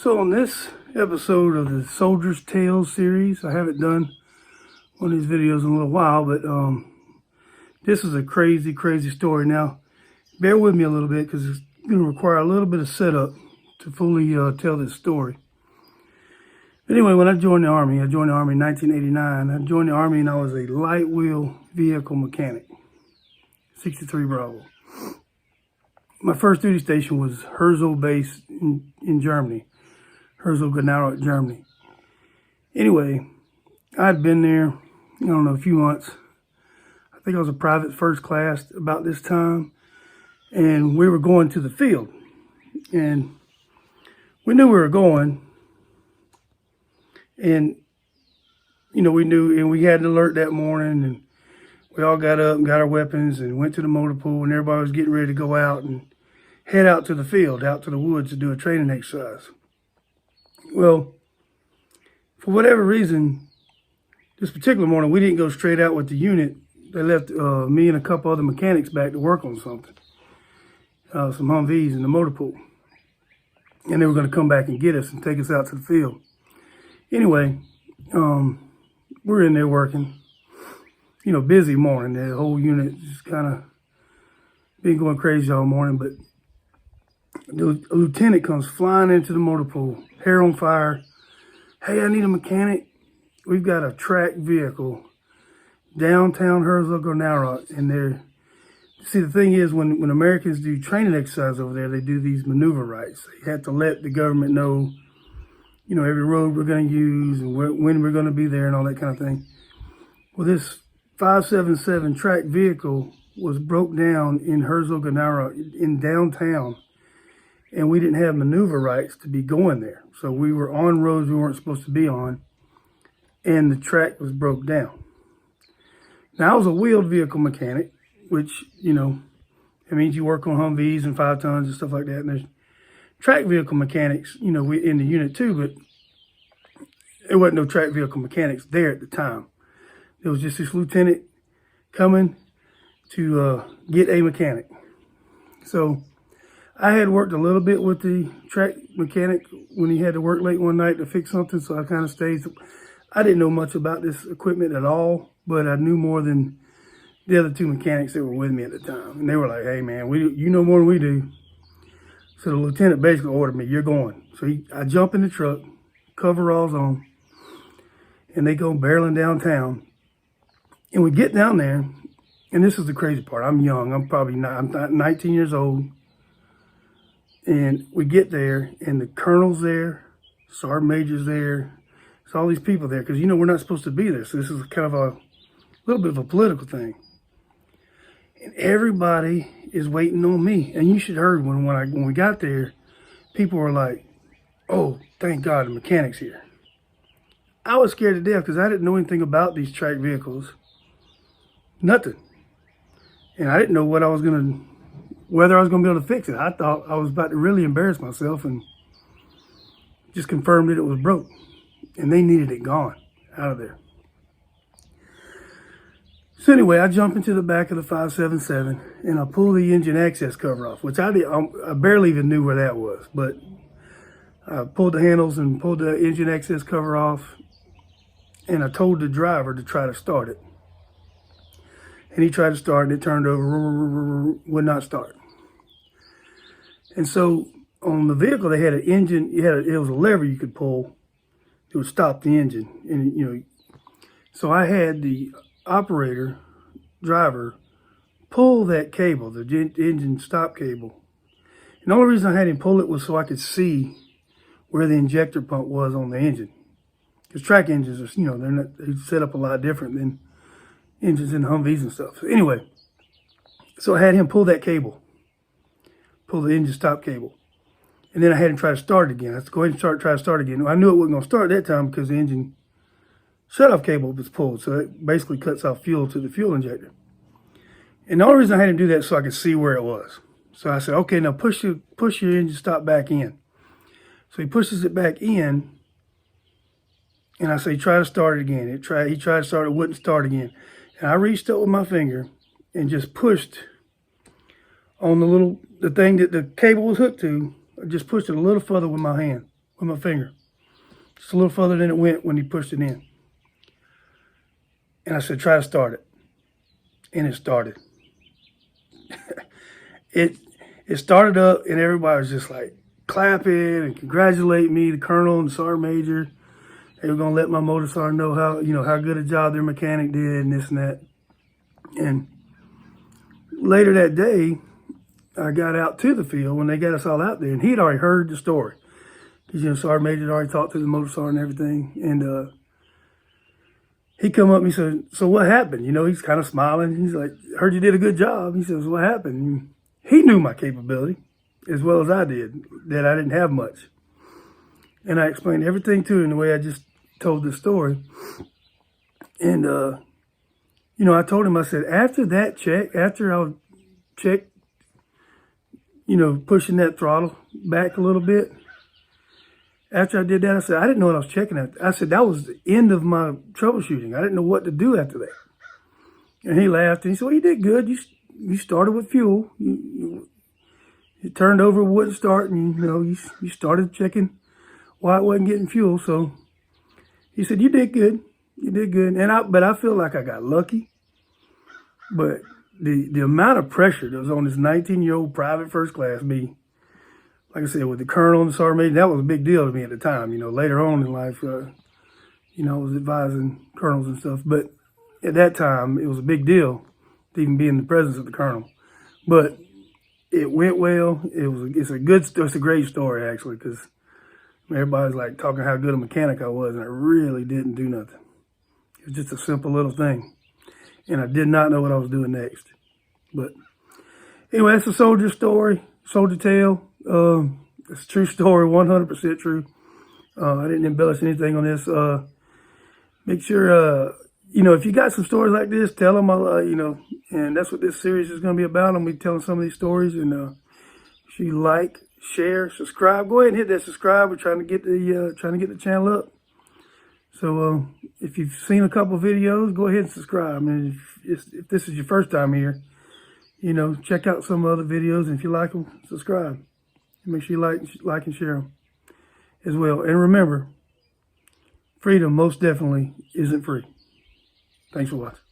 So on this episode of the Soldier's Tales series, I haven't done one of these videos in a little while, but this is a crazy story. Now, bear with me a little bit because it's going to require a little bit of setup to fully tell this story. But anyway, when I joined the Army in 1989. I joined the Army and I was a light wheel vehicle mechanic, 63 Bravo. My first duty station was Herzl base in Germany. Herzl, Germany. Anyway, I'd been there, I don't know, a few months. I think I was a private first class about this time. And we were going to the field. And we knew we were going. And, you know, we knew, and we had an alert that morning. And we all got up and got our weapons and went to the motor pool. And everybody was getting ready to go out and head out to the field, out to the woods to do a training exercise. Well, for whatever reason, this particular morning, we didn't go straight out with the unit. They left me and a couple other mechanics back to work on something. Some Humvees in the motor pool. And they were going to come back and get us and take us out to the field. Anyway, we're in there working. You know, busy morning. The whole unit just kind of been going crazy all morning. But the lieutenant comes flying into the motor pool, hair on fire. Hey, I need a mechanic. We've got a track vehicle downtown Herzl, and they're, see, the thing is, when Americans do training exercise over there, they do these maneuver rights. They have to let the government know, you know, every road we're going to use and when we're going to be there and all that kind of thing. Well, this 577 track vehicle was broke down in Herzl, in downtown. And we didn't have maneuver rights to be going there. So we were on roads we weren't supposed to be on. And the track was broke down. Now, I was a wheeled vehicle mechanic, which, you know, it means you work on Humvees and 5 tons and stuff like that. And there's track vehicle mechanics, you know, we in the unit too, but there wasn't no track vehicle mechanics there at the time. There was just this lieutenant coming to get a mechanic. So I had worked a little bit with the track mechanic when he had to work late one night to fix something, so I kind of stayed. I didn't know much about this equipment at all, but I knew more than the other 2 mechanics that were with me at the time. And they were like, hey, man, you know more than we do. So the lieutenant basically ordered me, you're going. So I jump in the truck, coveralls on, and they go barreling downtown. And we get down there, and this is the crazy part. I'm young. I'm 19 years old. And we get there, and the colonel's there, sergeant major's there. There's all these people there, because, you know, we're not supposed to be there. So this is kind of a little bit of a political thing. And everybody is waiting on me. And you should have heard when we got there, people were like, oh, thank God the mechanic's here. I was scared to death because I didn't know anything about these track vehicles. Nothing. And I didn't know whether I was going to be able to fix it. I thought I was about to really embarrass myself and just confirmed that it was broke. And they needed it gone out of there. So anyway, I jump into the back of the 577 and I pull the engine access cover off, which I barely even knew where that was. But I pulled the handles and pulled the engine access cover off. And I told the driver to try to start it. And he tried to start and it turned over, would not start. And so on the vehicle, they had an engine, it was a lever you could pull. It would stop the engine. And, you know, so I had the driver, pull that cable, the engine stop cable. And the only reason I had him pull it was so I could see where the injector pump was on the engine. Because track engines are, you know, they're set up a lot different than engines in Humvees and stuff. So anyway, so I had him pull that cable, pull the engine stop cable. And then I had him try to start it again. I had to go ahead and try to start again. I knew it wasn't going to start that time because the engine shut-off cable was pulled. So it basically cuts off fuel to the fuel injector. And the only reason I had him do that is so I could see where it was. So I said, okay, now push your engine stop back in. So he pushes it back in. And I say, try to start it again. He tried to start it, wouldn't start again. And I reached up with my finger and just pushed on the thing that the cable was hooked to. I just pushed it a little further with my hand. with my finger. Just a little further than it went when he pushed it in. And I said, try to start it. And it started. It started up, and everybody was just like clapping and congratulating me, the colonel and the sergeant major. They were gonna let my motor sergeant know how good a job their mechanic did and this and that. And later that day, I got out to the field when they got us all out there, and he'd already heard the story. Because, sergeant major had already talked to the motor sergeant and everything. And he come up and he said, so what happened? He's kind of smiling. He's like, heard you did a good job. He says, what happened? And he knew my capability as well as I did, that I didn't have much. And I explained everything to him the way I just told the story. And, I told him, I said, after that check, after I checked, pushing that throttle back a little bit, after I did that, I said, I didn't know what I was checking at. I said, that was the end of my troubleshooting. I didn't know what to do after that. And he laughed, and he said, well, you did good. You started with fuel. You turned over, wouldn't start, and, you started checking why it wasn't getting fuel. So he said, you did good. You did good. But I feel like I got lucky. But the amount of pressure that was on this 19-year-old private first class me, like I said, with the colonel and the sergeant major, that was a big deal to me at the time. Later on in life, I was advising colonels and stuff. But at that time, it was a big deal to even be in the presence of the colonel. But it went well. It's a great story, actually, because everybody's like talking how good a mechanic I was, and I really didn't do nothing. It was just a simple little thing. And I did not know what I was doing next. But anyway, that's a soldier story, soldier tale. It's a true story, 100% true. I didn't embellish anything on this. Make sure, if you got some stories like this, tell them, and that's what this series is going to be about. I'm going to be telling some of these stories. And if you like, share, subscribe, go ahead and hit that subscribe. We're trying to get the channel up. So if you've seen a couple videos, go ahead and subscribe. And if this is your first time here, check out some other videos. And if you like them, subscribe. Make sure you like and share them as well. And remember, freedom most definitely isn't free. Thanks for watching.